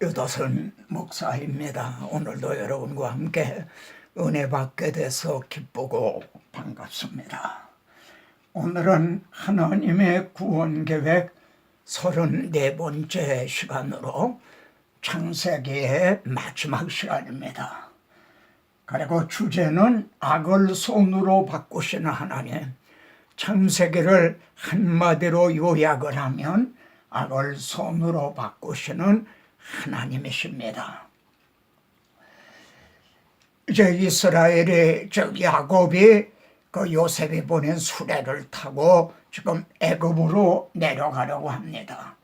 유도선 목사입니다. 오늘도 여러분과 함께 은혜 받게 돼서 기쁘고 반갑습니다. 오늘은 하나님의 구원 계획 34번째 시간으로 창세기의 마지막 시간입니다. 그리고 주제는 악을 손으로 바꾸시는 하나님. 창세기를 한마디로 요약을 하면 악을 손으로 바꾸시는 하나님이십니다. 이제 이스라엘이 야곱이 그 요셉이 보낸 수레를 타고 지금 애굽으로 내려가려고 합니다.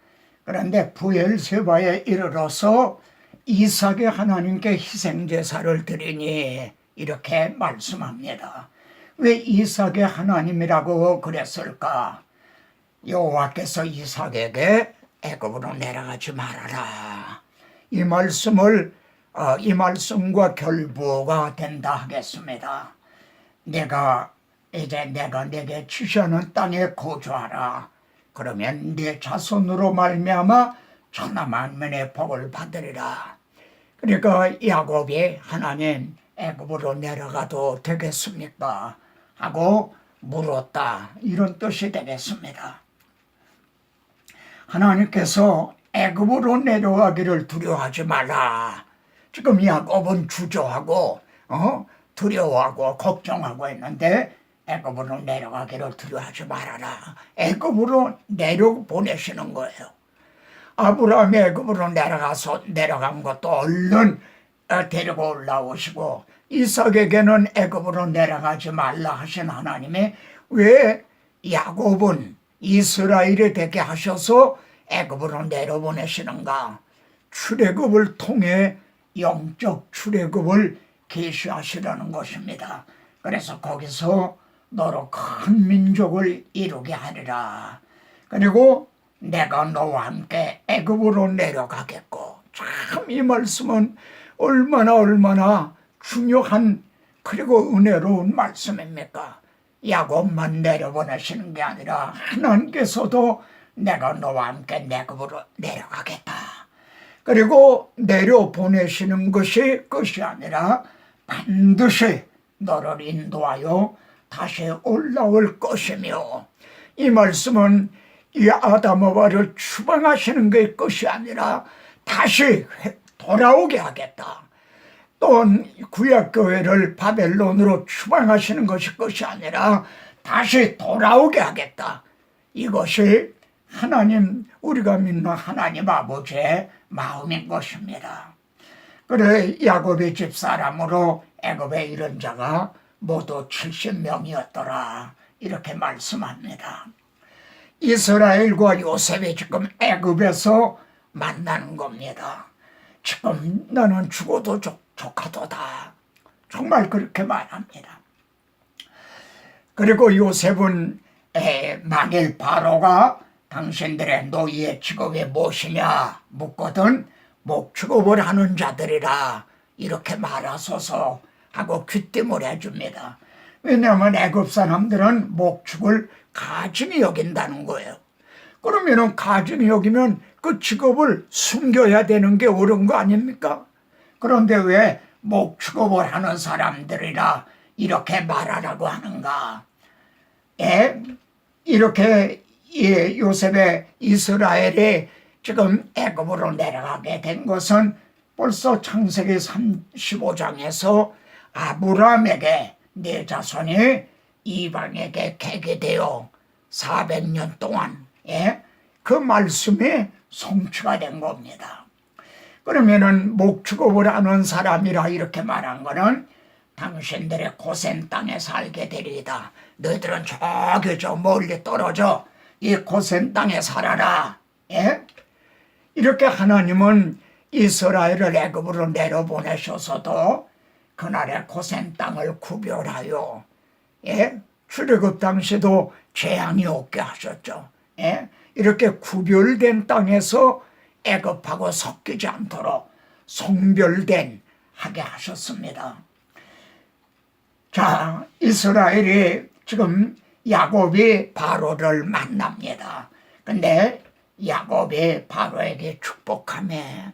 그런데 브엘세바에 이르러서 이삭이 하나님께 희생제사를 드리니 이렇게 말씀합니다. 왜 이삭이 하나님이라고 그랬을까? 여호와께서 이삭에게 애굽으로 내려가지 말아라. 이 말씀과 결부가 된다 하겠습니다. 내가 내게 지시하는 땅에 거주하라. 그러면 네 자손으로 말미암아 천하 만민의 복을 받으리라. 그러니까 야곱이 하나님 애굽으로 내려가도 되겠습니까? 하고 물었다. 이런 뜻이 되겠습니다. 하나님께서 애굽으로 내려가기를 두려워하지 말라. 지금 야곱은 주저하고 두려워하고 걱정하고 있는데 애굽으로 내려가기를 두려워하지 말아라. 애굽으로 내려보내시는 거예요. 아브라함이 애굽으로 내려간 것도 얼른 데리고 올라오시고 이삭에게는 애굽으로 내려가지 말라 하신 하나님이 왜 야곱은 이스라엘이 되게 하셔서 애굽으로 내려보내시는가? 출애굽을 통해 영적 출애굽을 계시하시려는 것입니다. 그래서 거기서 너로 큰 민족을 이루게 하리라. 그리고 내가 너와 함께 애굽으로 내려가겠고. 참 이 말씀은 얼마나 중요한 그리고 은혜로운 말씀입니까? 야곱만 내려보내시는 게 아니라 하나님께서도 내가 너와 함께 애굽으로 내려가겠다. 그리고 내려보내시는 것이 끝이 아니라 반드시 너를 인도하여 다시 올라올 것이며, 이 말씀은 이 아담하와를 추방하시는 게 끝이 아니라 다시 돌아오게 하겠다. 또 구약교회를 바벨론으로 추방하시는 것이 끝이 아니라 다시 돌아오게 하겠다. 이것이 하나님, 우리가 믿는 하나님 아버지의 마음인 것입니다. 그래 야곱의 집사람으로 애굽에 이른 자가 모두 70명이었더라. 이렇게 말씀합니다. 이스라엘과 요셉이 지금 애굽에서 만나는 겁니다. 지금 너는 죽어도 조카도다. 정말 그렇게 말합니다. 그리고 요셉은 만일 바로가 당신들의 노예의 직업이 무엇이냐 묻거든 목축업을 하는 자들이라 이렇게 말하소서 하고 귀띔을 해줍니다. 왜냐하면 애굽 사람들은 목축을 가증히 여긴다는 거예요. 그러면은 가증히 여기면 그 직업을 숨겨야 되는 게 옳은 거 아닙니까? 그런데 왜 목축업을 하는 사람들이라 이렇게 말하라고 하는가? 이렇게 요셉의 이스라엘이 지금 애굽으로 내려가게 된 것은 벌써 창세기 35장에서 아브라함에게 네 자손이 이방에게 개게 되어 400년 동안 그 말씀이 성취가 된 겁니다. 그러면은 목축업을 하는 사람이라 이렇게 말한 거는 당신들의 고센 땅에 살게 되리이다. 너희들은 저기 저 멀리 떨어져 이 고센 땅에 살아라. 이렇게 하나님은 이스라엘을 애굽으로 내려보내셔서도 그날의 고센 땅을 구별하여 출애굽 당시도 재앙이 없게 하셨죠. 이렇게 구별된 땅에서 애굽하고 섞이지 않도록 성별된 하게 하셨습니다. 자, 이스라엘이 지금 야곱이 바로를 만납니다. 근데 야곱이 바로에게 축복하며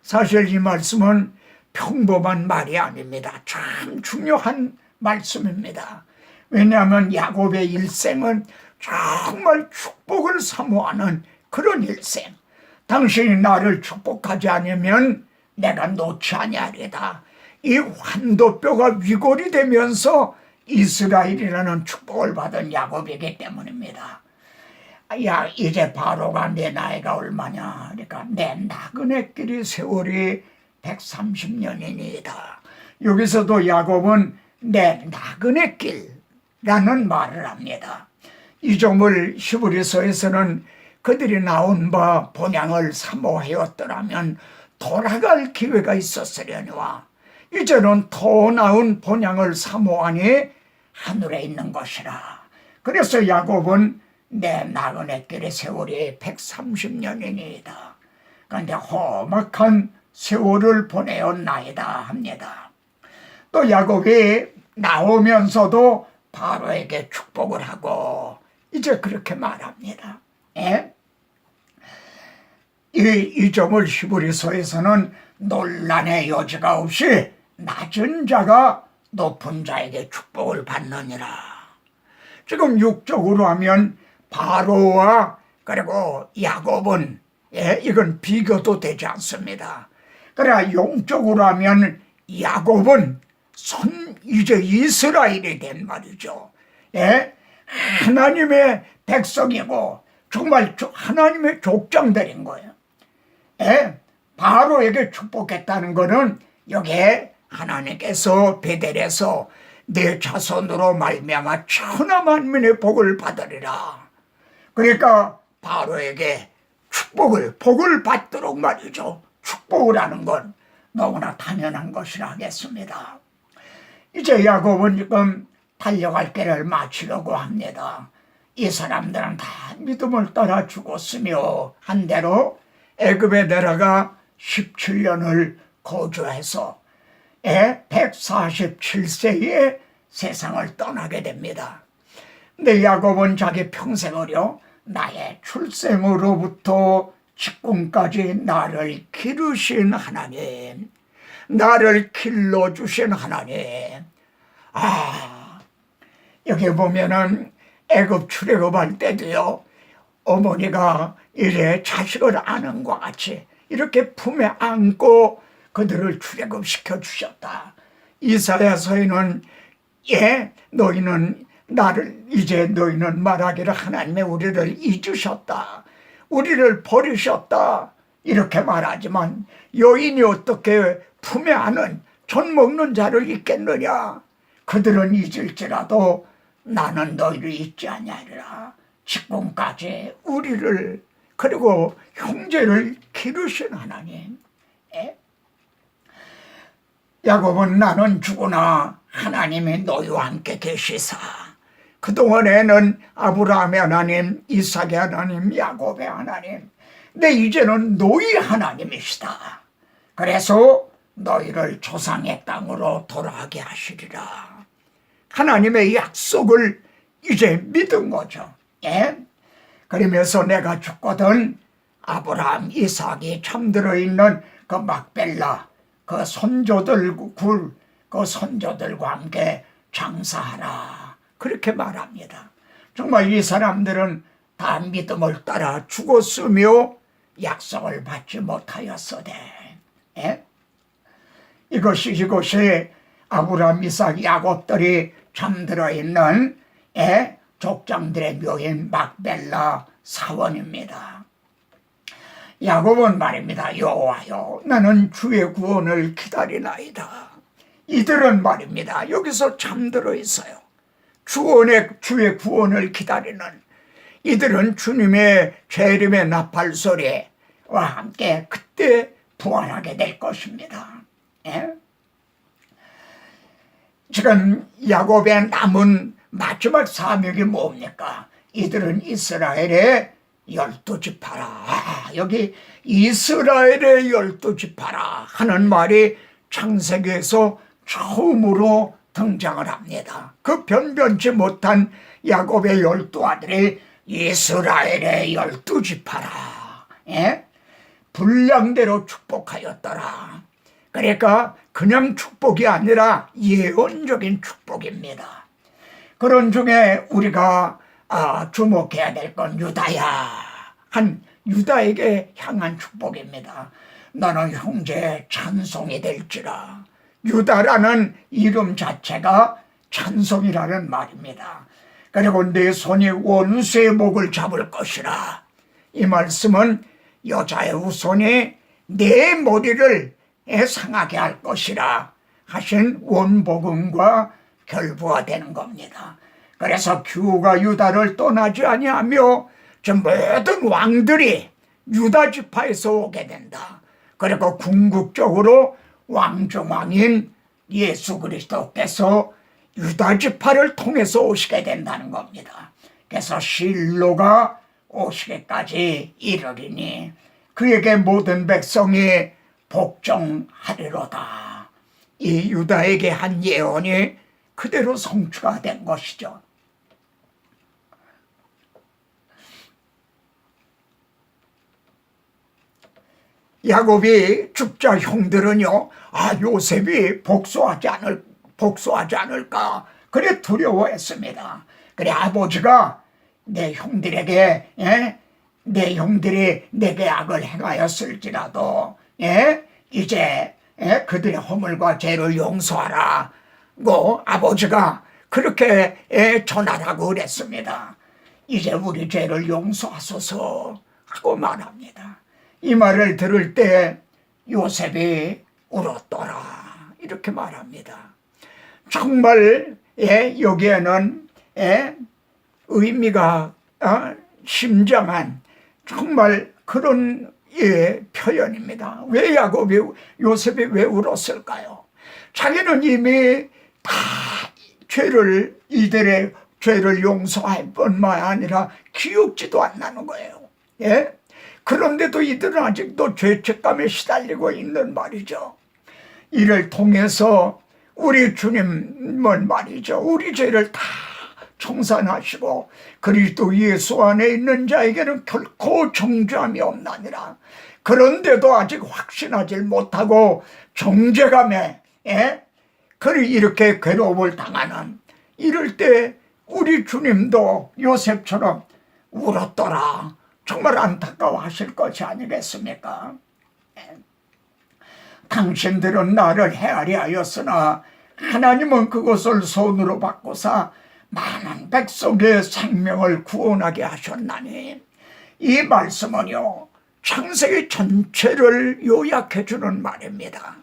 사실 이 말씀은 평범한 말이 아닙니다. 참 중요한 말씀입니다. 왜냐하면 야곱의 일생은 정말 축복을 사모하는 그런 일생. 당신이 나를 축복하지 않으면 내가 놓지 아니하리다. 이 환도뼈가 위골이 되면서 이스라엘이라는 축복을 받은 야곱이기 때문입니다. 야, 이제 바로가 내 나이가 얼마냐? 그러니까 내 나그네끼리 세월이 130년이니이다. 여기서도 야곱은 내 나그네길이라는 말을 합니다. 이 점을 히브리서에서는 그들이 나온 바 본향을 사모하였더라면 돌아갈 기회가 있었으려니와 이제는 더 나은 본향을 사모하니 하늘에 있는 것이라. 그래서 야곱은 내 나그네길의 세월이 130년이니이다. 그런데 험악한 세월을 보내었나이다 합니다. 또 야곱이 나오면서도 바로에게 축복을 하고 이제 그렇게 말합니다. 이 점을 히브리서에서는 논란의 여지가 없이 낮은 자가 높은 자에게 축복을 받느니라. 지금 육적으로 하면 바로와 그리고 야곱은 이건 비교도 되지 않습니다. 그러나 영적으로 하면 야곱은 이제 이스라엘이 된 말이죠. 하나님의 백성이고 정말 하나님의 족장들인 거예요. 바로에게 축복했다는 것은 여기에 하나님께서 베델에서 내 자손으로 말미암아 천하 만민의 복을 받으리라. 그러니까 바로에게 복을 받도록 말이죠. 축복을 하는 건 너무나 당연한 것이라 하겠습니다. 이제 야곱은 지금 달려갈 길을 마치려고 합니다. 이 사람들은 다 믿음을 따라 죽었으며 한 대로 애굽에 내려가 17년을 거주해서 147세에 세상을 떠나게 됩니다. 근데 야곱은 자기 평생을요, 나의 출생으로부터 직공까지 나를 기르신 하나님, 나를 길러주신 하나님. 여기 보면은 애굽 출애굽할 때도요, 어머니가 이래 자식을 안은 것 같이 이렇게 품에 안고 그들을 출애굽시켜 주셨다. 이사야서에는 너희는 너희는 말하기를 하나님의 우리를 잊으셨다, 우리를 버리셨다 이렇게 말하지만 여인이 어떻게 품에 안은 젖 먹는 자를 잊겠느냐. 그들은 잊을지라도 나는 너희를 잊지 아니하리라. 직공까지 우리를 그리고 형제를 기르신 하나님. 야곱은 나는 죽으나 하나님이 너희와 함께 계시사. 그동안에는 아브라함의 하나님, 이삭의 하나님, 야곱의 하나님, 근데 이제는 너희 하나님이시다. 그래서 너희를 조상의 땅으로 돌아가게 하시리라. 하나님의 약속을 이제 믿은 거죠. 그러면서 내가 죽거든 아브라함, 이삭이 잠들어 있는 그 막벨라 그 선조들과 함께 장사하라. 그렇게 말합니다. 정말 이 사람들은 다 믿음을 따라 죽었으며 약속을 받지 못하였으되 이것이 아브라함, 이삭, 야곱들이 잠들어 있는 족장들의 묘인 막벨라 사원입니다. 야곱은 말입니다. 여호와여, 나는 주의 구원을 기다리나이다. 이들은 말입니다. 여기서 잠들어 있어요. 주의 구원을 기다리는 이들은 주님의 재림의 나팔 소리와 함께 그때 부활하게 될 것입니다. 지금 야곱의 남은 마지막 사명이 뭡니까? 이들은 이스라엘의 12지파라. 여기 이스라엘의 12지파라 하는 말이 창세기에서 처음으로 등장을 합니다. 그 변변치 못한 야곱의 12아들이 이스라엘의 12지파라. 분량대로 축복하였더라. 그러니까 그냥 축복이 아니라 예언적인 축복입니다. 그런 중에 우리가 주목해야 될 건 유다야, 한 유다에게 향한 축복입니다. 너는 형제의 찬송이 될지라. 유다라는 이름 자체가 찬송이라는 말입니다. 그리고 내 손이 원수의 목을 잡을 것이라. 이 말씀은 여자의 후손이 내 머리를 상하게 할 것이라 하신 원복음과 결부화되는 겁니다. 그래서 규가 유다를 떠나지 아니하며 저 모든 왕들이 유다 지파에서 오게 된다. 그리고 궁극적으로 왕중왕인 예수 그리스도께서 유다 지파를 통해서 오시게 된다는 겁니다. 그래서 실로가 오시기까지 이르리니 그에게 모든 백성이 복종하리로다. 이 유다에게 한 예언이 그대로 성취가 된 것이죠. 야곱이 죽자 형들은요, 요셉이 복수하지 않을까 그래 두려워했습니다. 그래 아버지가 내 형들에게 내 형들이 내게 악을 행하였을지라도 이제 그들의 허물과 죄를 용서하라고 아버지가 그렇게 전하라고 그랬습니다. 이제 우리 죄를 용서하소서 하고 말합니다. 이 말을 들을 때 요셉이 울었더라 이렇게 말합니다. 정말 여기에는 의미가 심장한 정말 그런 표현입니다. 왜 요셉이 왜 울었을까요? 자기는 이미 다 이들의 죄를 용서할 뿐만 아니라 기억지도 안 나는 거예요. 그런데도 이들은 아직도 죄책감에 시달리고 있는 말이죠. 이를 통해서 우리 주님은 말이죠, 우리 죄를 다 청산하시고 그리스도 예수 안에 있는 자에게는 결코 정죄함이 없나니라. 그런데도 아직 확신하지 못하고 정죄감에 이렇게 괴로움을 당하는, 이럴 때 우리 주님도 요셉처럼 울었더라. 정말 안타까워하실 것이 아니겠습니까? 당신들은 나를 헤아려 하였으나 하나님은 그것을 손으로 바꾸사 많은 백성의 생명을 구원하게 하셨나니, 이 말씀은요 창세기 전체를 요약해 주는 말입니다.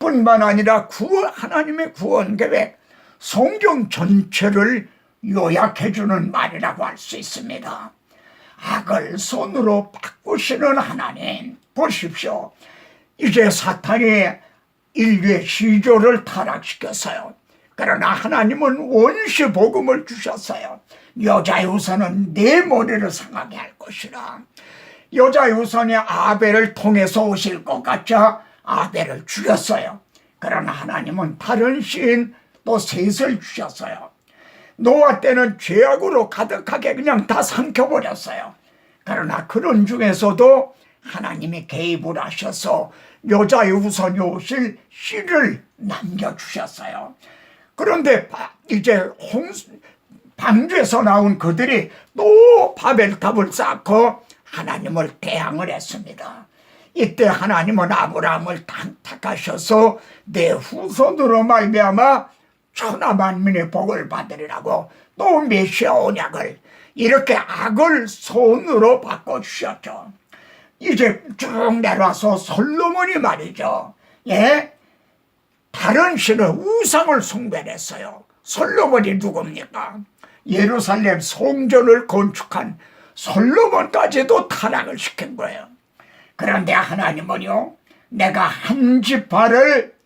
뿐만 아니라 하나님의 구원 계획, 성경 전체를 요약해 주는 말이라고 할 수 있습니다. 악을 손으로 바꾸시는 하나님, 보십시오. 이제 사탄이 인류의 시조를 타락시켰어요. 그러나 하나님은 원시 복음을 주셨어요. 여자의 후손은 내 머리를 상하게 할 것이라. 여자의 후손이 아벨을 통해서 오실 것 같자 아벨을 죽였어요. 그러나 하나님은 다른 시인 또 셋을 주셨어요. 노아 때는 죄악으로 가득하게 그냥 다 삼켜버렸어요. 그러나 그런 중에서도 하나님이 개입을 하셔서 여자의 후손이 오실 씨를 남겨주셨어요. 그런데 이제 방주에서 나온 그들이 또 바벨탑을 쌓고 하나님을 대항을 했습니다. 이때 하나님은 아브라함을 택하셔서 내 후손으로 말미암아 천하 만민의 복을 받으리라고 또 메시아 언약을 이렇게 악을 손으로 바꿔주셨죠. 이제 쭉 내려와서 솔로몬이 말이죠. 다른 신의 우상을 숭배했어요. 솔로몬이 누굽니까? 예루살렘 성전을 건축한 솔로몬까지도 타락을 시킨 거예요. 그런데 하나님은요, 내가 한 지파를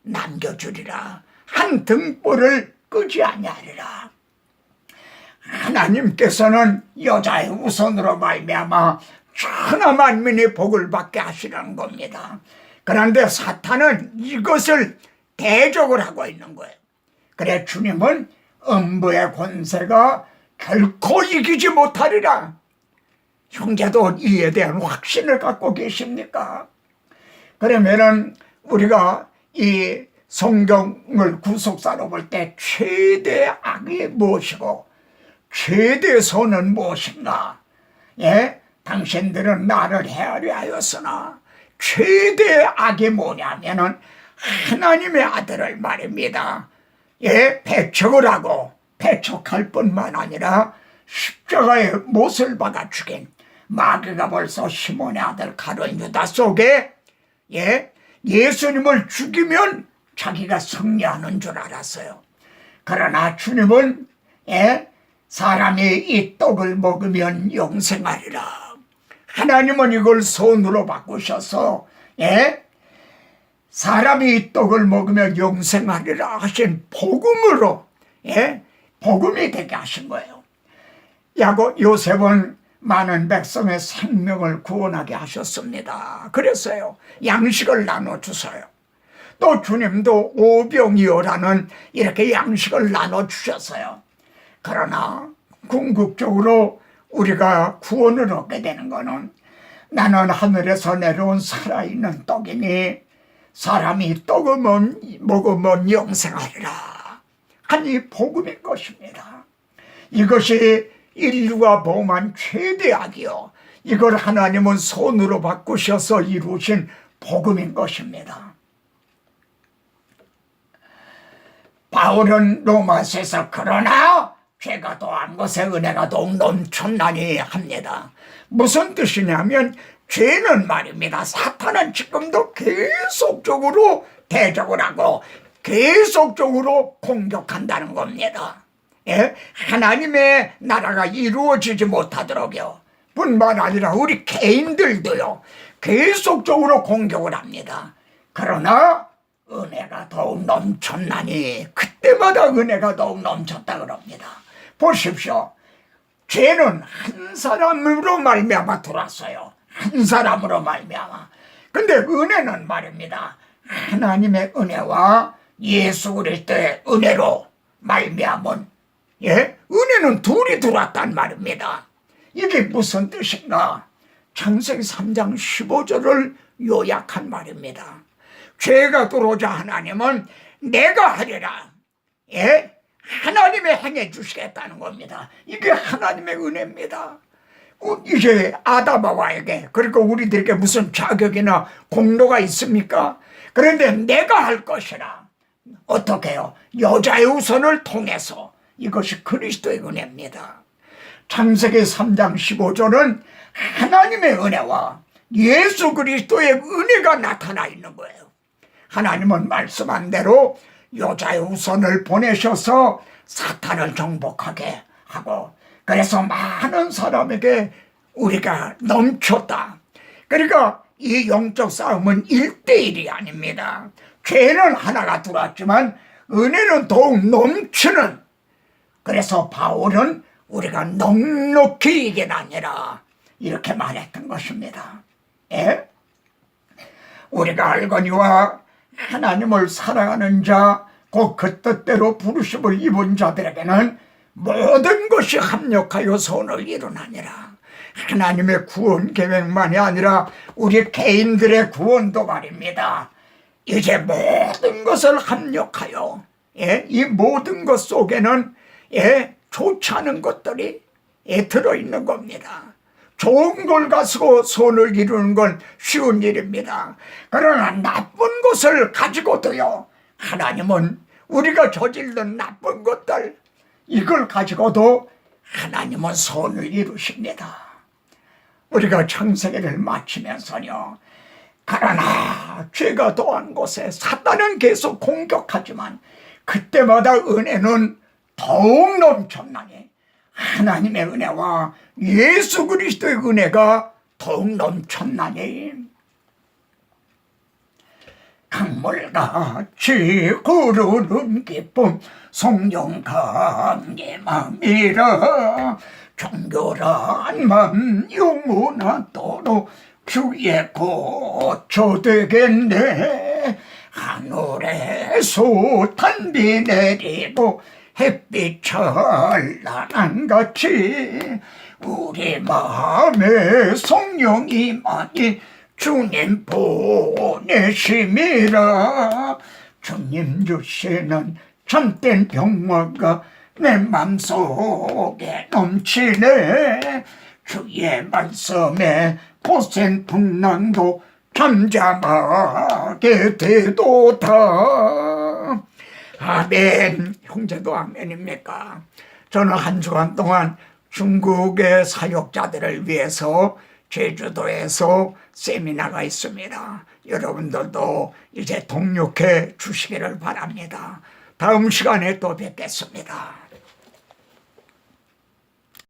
남겨주리라, 한 등불을 끄지 아니하리라. 하나님께서는 여자의 후손으로 말미암아 천하 만민이 복을 받게 하시라는 겁니다. 그런데 사탄은 이것을 대적을 하고 있는 거예요. 그래 주님은 음부의 권세가 결코 이기지 못하리라. 형제도 이에 대한 확신을 갖고 계십니까? 그러면은 우리가 이 성경을 구속사로 볼 때 최대 악이 무엇이고 최대 선은 무엇인가? 예? 당신들은 나를 헤아려 하였으나 최대 악이 뭐냐면은 하나님의 아들을 말입니다. 예? 배척을 하고 배척할 뿐만 아니라 십자가에 못을 박아 죽인 마귀가 벌써 시몬의 아들 가룟 유다 속에 예? 예수님을 죽이면 자기가 승리하는 줄 알았어요. 그러나 주님은 예? 사람이 이 떡을 먹으면 영생하리라. 하나님은 이걸 손으로 바꾸셔서 예? 사람이 이 떡을 먹으면 영생하리라 하신 복음으로 예? 복음이 되게 하신 거예요. 요셉은 많은 백성의 생명을 구원하게 하셨습니다. 그랬어요. 양식을 나눠주세요. 또 주님도 오병이어라는 이렇게 양식을 나눠주셨어요. 그러나 궁극적으로 우리가 구원을 얻게 되는 것은 나는 하늘에서 내려온 살아있는 떡이니 사람이 떡을 먹으면 영생하리라 하니 복음인 것입니다. 이것이 인류가 범한 최대악이요 이걸 하나님은 손으로 바꾸셔서 이루신 복음인 것입니다. 바울은 로마서에서 그러나 죄가 더한 것에 은혜가 더욱 넘쳤나니 합니다. 무슨 뜻이냐면 죄는 말입니다. 사탄은 지금도 계속적으로 대적을 하고 계속적으로 공격한다는 겁니다. 예? 하나님의 나라가 이루어지지 못하도록요. 뿐만 아니라 우리 개인들도요. 계속적으로 공격을 합니다. 그러나 은혜가 더욱 넘쳤나니 그때마다 은혜가 더욱 넘쳤다 그럽니다. 보십시오. 죄는 한 사람으로 말미암아 들어왔어요. 한 사람으로 말미암아. 근데 은혜는 말입니다. 하나님의 은혜와 예수 그리스도의 은혜로 말미암은 예? 은혜는 둘이 들어왔단 말입니다. 이게 무슨 뜻인가? 창세기 3장 15절을 요약한 말입니다. 죄가 들어오자 하나님은 내가 하리라. 예? 하나님이 행해 주시겠다는 겁니다. 이게 하나님의 은혜입니다. 이제 아담아와에게 그러니까 우리들에게 무슨 자격이나 공로가 있습니까? 그런데 내가 할 것이라. 어떻게 해요? 여자의 우선을 통해서 이것이 그리스도의 은혜입니다. 창세기 3장 15절은 하나님의 은혜와 예수 그리스도의 은혜가 나타나 있는 거예요. 하나님은 말씀한 대로 여자의 우선을 보내셔서 사탄을 정복하게 하고 그래서 많은 사람에게 우리가 넘쳤다. 그러니까 이 영적 싸움은 1대1이 아닙니다. 죄는 하나가 들어왔지만 은혜는 더욱 넘치는 그래서 바울은 우리가 넉넉히 이겨나니라 이렇게 말했던 것입니다. 예? 우리가 알거니와 하나님을 사랑하는 자 곧 그 뜻대로 부르심을 입은 자들에게는 모든 것이 합력하여 선을 이루나니라. 하나님의 구원 계획만이 아니라 우리 개인들의 구원도 말입니다. 이제 모든 것을 합력하여 예? 이 모든 것 속에는 예? 좋지 않은 것들이 예? 들어있는 겁니다. 좋은 걸 가지고 선을 이루는 건 쉬운 일입니다. 그러나 나쁜 것을 가지고도요 하나님은 우리가 저질른 나쁜 것들 이걸 가지고도 하나님은 선을 이루십니다. 우리가 창세기를 마치면서요 그러나 죄가 더한 곳에 사탄은 계속 공격하지만 그때마다 은혜는 더욱 넘쳤나니 하나님의 은혜와 예수 그리스도의 은혜가 더욱 넘쳤나니 강물같이 흐르는 기쁨 성령 감개함이라 정결한 맘 영원하도록 주의 고쳐 되겠네. 하늘에서 단비 내리고 햇빛 찬란한 같이 우리 마음에 성령이 많이 주님 보내심이라. 주님 주시는 참된 평화가 내 맘속에 넘치네. 주의 말씀에 보센 풍랑도 잠잠하게 되도다. 아멘. 형제도 아멘입니까? 저는 한 주간 동안 중국의 사역자들을 위해서 제주도에서 세미나가 있습니다. 여러분들도 이제 동력해 주시기를 바랍니다. 다음 시간에 또 뵙겠습니다.